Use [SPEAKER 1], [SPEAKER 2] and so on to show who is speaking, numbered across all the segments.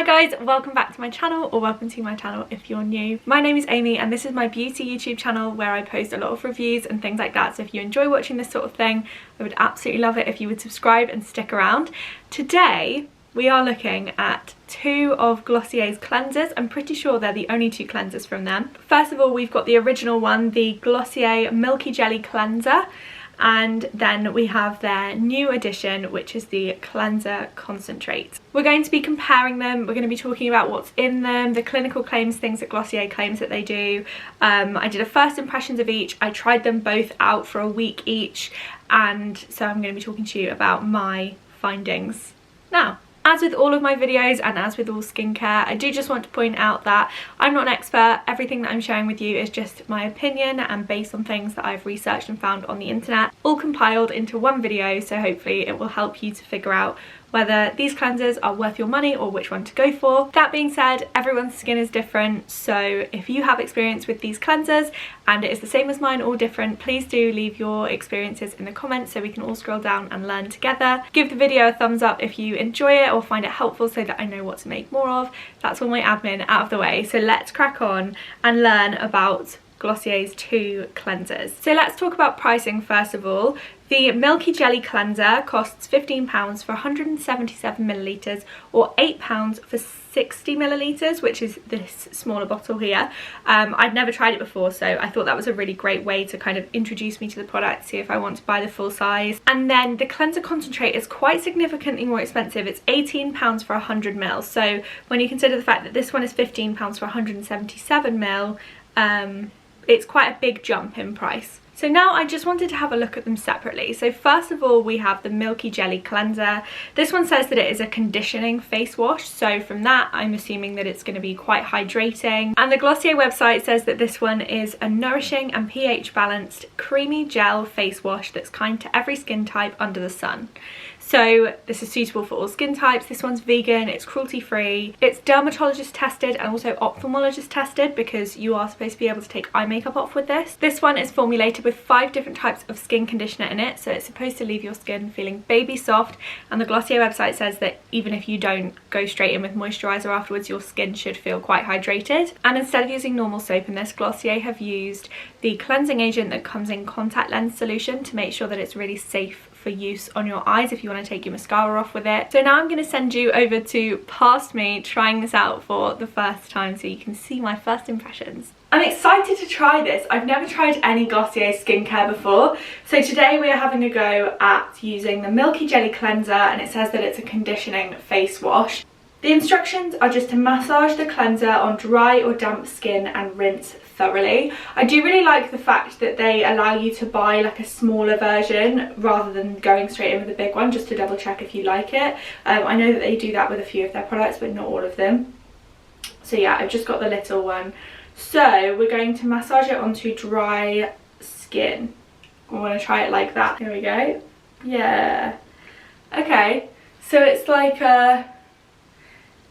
[SPEAKER 1] Hi guys, welcome back to my channel, or welcome to my channel if you're new. My name is Amy and this is my beauty YouTube channel where I post a lot of reviews and things like that, so if you enjoy watching this sort of thing, I would absolutely love it if you would subscribe and stick around. Today we are looking at two of Glossier's cleansers. I'm pretty sure they're the only two cleansers from them. First of all, we've got the original one, the Glossier Milky Jelly Cleanser, and then we have their new edition, which is the Cleanser Concentrate. We're going to be comparing them, we're going to be talking about what's in them, the clinical claims, things that Glossier claims that they do. I did a first impressions of each, I tried them both out for a week each, and so I'm going to be talking to you about my findings now. As with all of my videos and as with all skincare, I do just want to point out that I'm not an expert. Everything that I'm sharing with you is just my opinion and based on things that I've researched and found on the internet, all compiled into one video, so hopefully it will help you to figure out whether these cleansers are worth your money or which one to go for. That being said, everyone's skin is different, so if you have experience with these cleansers and it is the same as mine or different, please do leave your experiences in the comments so we can all scroll down and learn together. Give the video a thumbs up if you enjoy it or find it helpful so that I know what to make more of. That's all my admin out of the way, so let's crack on and learn about Glossier's two cleansers. So let's talk about pricing first of all. The Milky Jelly Cleanser costs £15 for 177 millilitres or £8 for 60 millilitres, which is this smaller bottle here. I'd never tried it before, so I thought that was a really great way to kind of introduce me to the product, see if I want to buy the full size. And then the Cleanser Concentrate is quite significantly more expensive. It's £18 for 100 ml. So when you consider the fact that this one is £15 for 177 ml, it's quite a big jump in price. So now I just wanted to have a look at them separately. So first of all, we have the Milky Jelly Cleanser. This one says that it is a conditioning face wash, so from that I'm assuming that it's going to be quite hydrating. And the Glossier website says that this one is a nourishing and pH balanced creamy gel face wash that's kind to every skin type under the sun. So this is suitable for all skin types. This one's vegan, it's cruelty free, it's dermatologist tested and also ophthalmologist tested because you are supposed to be able to take eye makeup off with this. This one is formulated with 5 different types of skin conditioner in it, so it's supposed to leave your skin feeling baby soft, and the Glossier website says that even if you don't go straight in with moisturiser afterwards, your skin should feel quite hydrated. And instead of using normal soap in this, Glossier have used the cleansing agent that comes in contact lens solution to make sure that it's really safe for use on your eyes if you want to take your mascara off with it. So now I'm going to send you over to past me trying this out for the first time so you can see my first impressions. I'm excited to try this. I've never tried any Glossier skincare before, so today we are having a go at using the Milky Jelly Cleanser, and it says that it's a conditioning face wash. The instructions are just to massage the cleanser on dry or damp skin and rinse thoroughly. I do really like the fact that they allow you to buy like a smaller version rather than going straight in with a big one, just to double check if you like it. I know that they do that with a few of their products, but not all of them. So yeah, I've just got the little one. So we're going to massage it onto dry skin. I'm going to try it like that. Here we go. Yeah. Okay, so it's like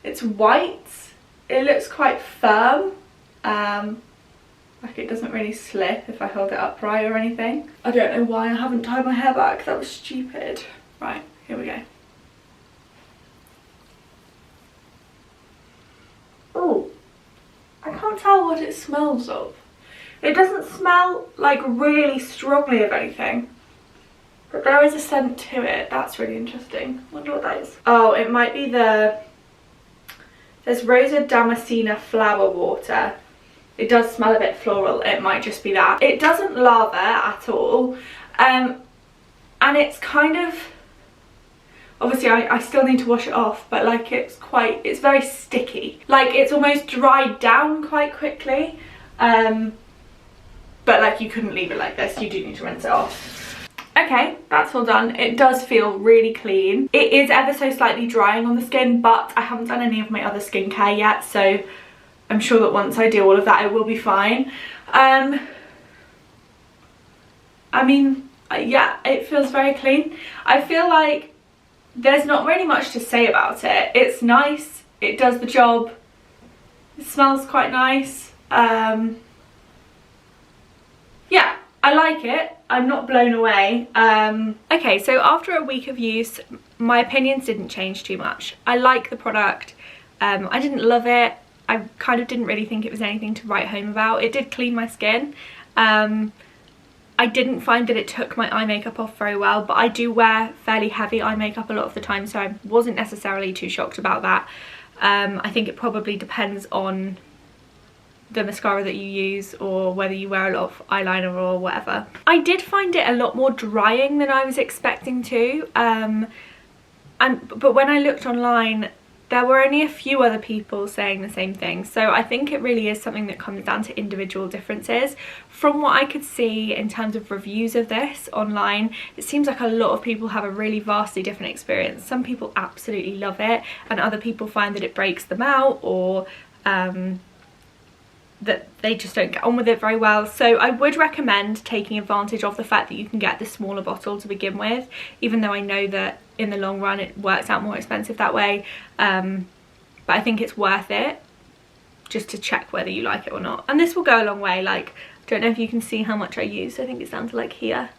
[SPEAKER 1] it's white. It looks quite firm. Like it doesn't really slip if I hold it upright or anything. I don't know why I haven't tied my hair back. That was stupid. Right, here we go. Oh, I can't tell what it smells of. It doesn't smell like really strongly of anything, but there is a scent to it. That's really interesting. I wonder what that is. Oh, it might be there's Rosa Damascena flower water. It does smell a bit floral. It might just be that. It doesn't lather at all, and it's kind of, obviously I still need to wash it off, but like it's very sticky. Like it's almost dried down quite quickly, but like you couldn't leave it like this. You do need to rinse it off. Okay, that's all done. It does feel really clean. It is ever so slightly drying on the skin, but I haven't done any of my other skincare yet, so I'm sure that once I do all of that it will be fine. I mean, yeah, it feels very clean. I feel like there's not really much to say about it. It's nice, it does the job, it smells quite nice. Yeah, I like it. I'm not blown away. Okay, so after a week of use, my opinions didn't change too much. I like the product. I didn't love it. I kind of didn't really think it was anything to write home about. It did clean my skin. I didn't find that it took my eye makeup off very well, but I do wear fairly heavy eye makeup a lot of the time, so I wasn't necessarily too shocked about that. I think it probably depends on the mascara that you use, or whether you wear a lot of eyeliner or whatever. I did find it a lot more drying than I was expecting to, but when I looked online, there were only a few other people saying the same thing, so I think it really is something that comes down to individual differences. From what I could see in terms of reviews of this online, it seems like a lot of people have a really vastly different experience. Some people absolutely love it, and other people find that it breaks them out, or that they just don't get on with it very well. So I would recommend taking advantage of the fact that you can get the smaller bottle to begin with, even though I know that in the long run it works out more expensive that way, but I think it's worth it just to check whether you like it or not. And this will go a long way. Like, I don't know if you can see how much I use. I think it's down to like here,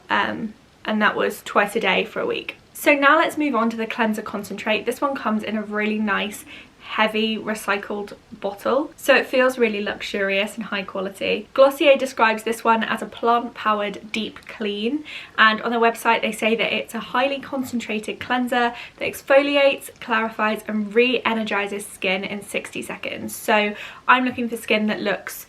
[SPEAKER 1] and that was twice a day for a week. So now let's move on to the cleanser concentrate. This one comes in a really nice heavy recycled bottle, so it feels really luxurious and high quality. Glossier describes this one as a plant-powered deep clean, and on their website they say that it's a highly concentrated cleanser that exfoliates, clarifies and re-energizes skin in 60 seconds. So I'm looking for skin that looks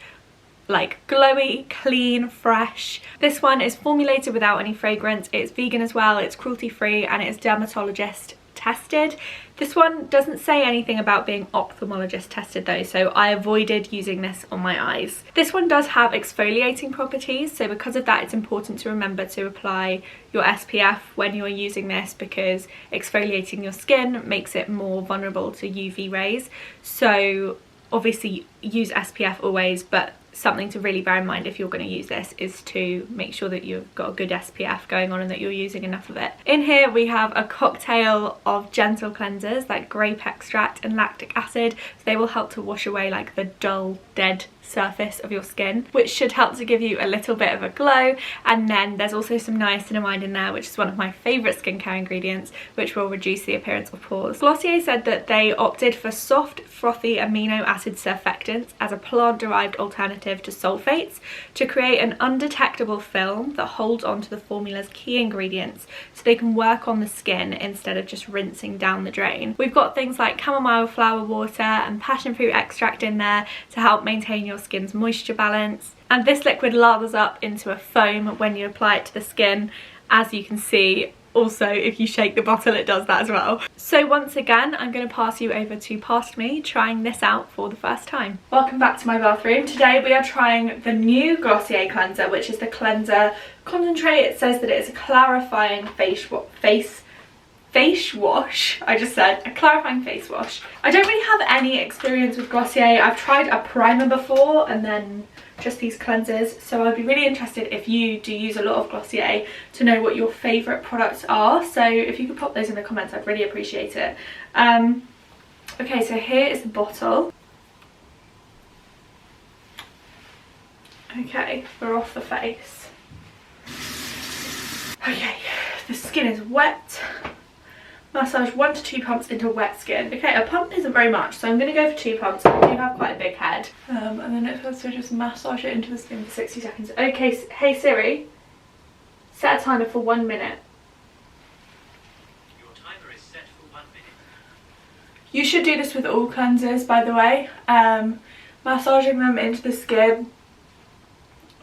[SPEAKER 1] like glowy, clean, fresh. This one is formulated without any fragrance, it's vegan as well, it's cruelty free, and it's dermatologist tested. This one doesn't say anything about being ophthalmologist tested though, so I avoided using this on my eyes. This one does have exfoliating properties, so because of that it's important to remember to apply your SPF when you're using this, because exfoliating your skin makes it more vulnerable to UV rays. So obviously use SPF always, but something to really bear in mind if you're going to use this is to make sure that you've got a good SPF going on and that you're using enough of it. In here we have a cocktail of gentle cleansers like grape extract and lactic acid. So they will help to wash away like the dull, dead surface of your skin, which should help to give you a little bit of a glow. And then there's also some niacinamide in there, which is one of my favourite skincare ingredients, which will reduce the appearance of pores. Glossier said that they opted for soft, frothy amino acid surfactants as a plant-derived alternative to sulfates to create an undetectable film that holds onto the formula's key ingredients, so they can work on the skin instead of just rinsing down the drain. We've got things like chamomile flower water and passion fruit extract in there to help maintain your skin's moisture balance, and this liquid lathers up into a foam when you apply it to the skin. As you can see, also if you shake the bottle it does that as well. So once again I'm going to pass you over to Past Me trying this out for the first time. Welcome back to my bathroom. Today we are trying the new Glossier cleanser, which is the cleanser concentrate. It says that it is a clarifying face wash. I just said a clarifying face wash. I don't really have any experience with Glossier. I've tried a primer before and then just these cleansers, so I'd be really interested if you do use a lot of Glossier to know what your favourite products are. So if you could pop those in the comments, I'd really appreciate it. Okay, so here is the bottle. Okay, we're off the face. Okay, the skin is wet. Massage 1 to 2 pumps into wet skin. Okay, a pump isn't very much, so I'm going to go for 2 pumps. I do have quite a big head. And then it's supposed to just massage it into the skin for 60 seconds. Okay, hey Siri, set a timer for 1 minute.
[SPEAKER 2] Your timer is set for 1 minute.
[SPEAKER 1] You should do this with all cleansers, by the way. Massaging them into the skin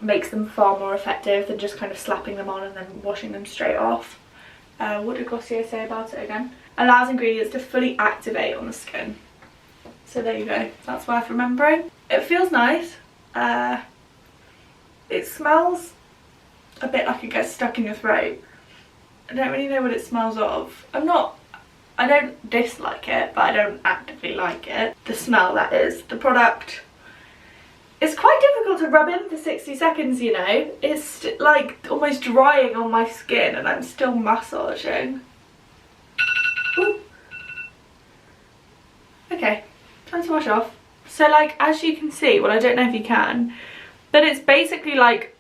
[SPEAKER 1] makes them far more effective than just kind of slapping them on and then washing them straight off. What did Glossier say about it again? Allows ingredients to fully activate on the skin. So there you go, that's worth remembering. It feels nice. It smells a bit like it gets stuck in your throat. I don't really know what it smells of. I don't dislike it, but I don't actively like it. The smell, that is. The product, it's quite difficult to rub in for 60 seconds, you know. It's like almost drying on my skin and I'm still massaging. Ooh. Okay, time to wash off. So like, as you can see, well I don't know if you can, but it's basically like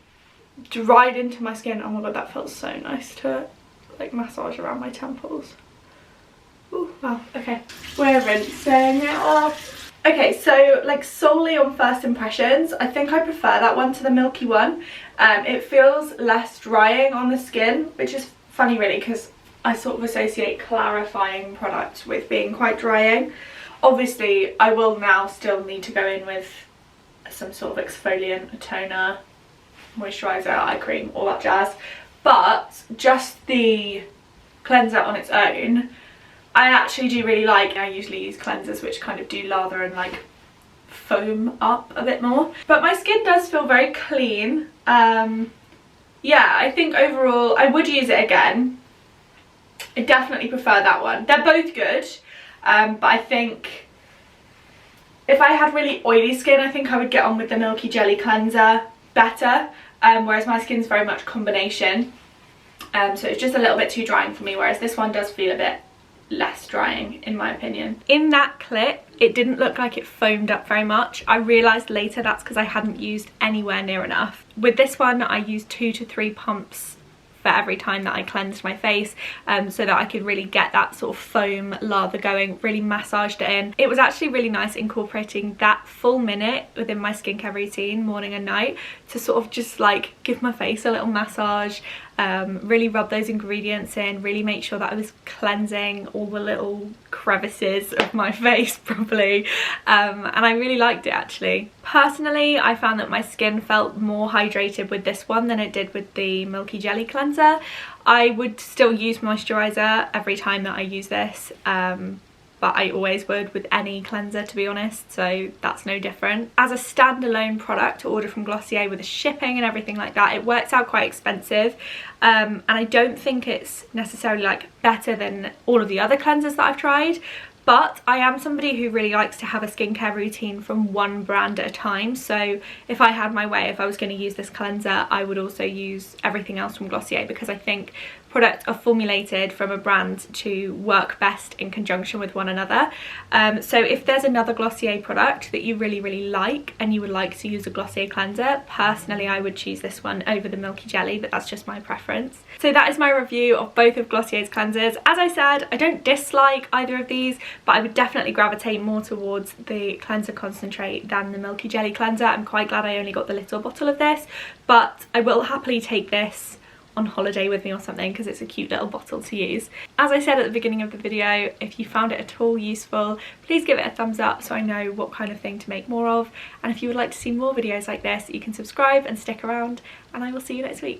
[SPEAKER 1] dried into my skin. Oh my god, that felt so nice to like massage around my temples. Ooh. Wow, okay. We're rinsing it off. Okay, so like solely on first impressions, I think I prefer that one to the milky one. It feels less drying on the skin, which is funny really because I sort of associate clarifying products with being quite drying. Obviously, I will now still need to go in with some sort of exfoliant, a toner, moisturiser, eye cream, all that jazz. But just the cleanser on its own, I actually do really like. I usually use cleansers which kind of do lather and like foam up a bit more. But my skin does feel very clean. Yeah, I think overall I would use it again. I definitely prefer that one. They're both good, but I think if I had really oily skin, I think I would get on with the Milky Jelly Cleanser better, whereas my skin's very much combination. So it's just a little bit too drying for me, whereas this one does feel a bit less drying in my opinion. In that clip, it didn't look like it foamed up very much. I realised later that's because I hadn't used anywhere near enough. With this one, I used 2 to 3 pumps for every time that I cleansed my face, so that I could really get that sort of foam lather going, really massaged it in. It was actually really nice incorporating that full minute within my skincare routine, morning and night, to sort of just like give my face a little massage, really rub those ingredients in, really make sure that I was cleansing all the little crevices of my face properly, and I really liked it actually. Personally, I found that my skin felt more hydrated with this one than it did with the Milky Jelly Cleanser. I would still use moisturiser every time that I use this, but I always would with any cleanser, to be honest, so that's no different. As a standalone product to order from Glossier with the shipping and everything like that, it works out quite expensive, and I don't think it's necessarily like better than all of the other cleansers that I've tried, but I am somebody who really likes to have a skincare routine from one brand at a time. So if I had my way, if I was going to use this cleanser, I would also use everything else from Glossier, because I think products are formulated from a brand to work best in conjunction with one another. So if there's another Glossier product that you really like and you would like to use a Glossier cleanser, personally I would choose this one over the Milky Jelly, but that's just my preference. So that is my review of both of Glossier's cleansers. As I said, I don't dislike either of these, but I would definitely gravitate more towards the cleanser concentrate than the Milky Jelly cleanser. I'm quite glad I only got the little bottle of this, but I will happily take this on holiday with me or something because it's a cute little bottle to use. As I said at the beginning of the video, if you found it at all useful, please give it a thumbs up so I know what kind of thing to make more of, and if you would like to see more videos like this, you can subscribe and stick around, and I will see you next week.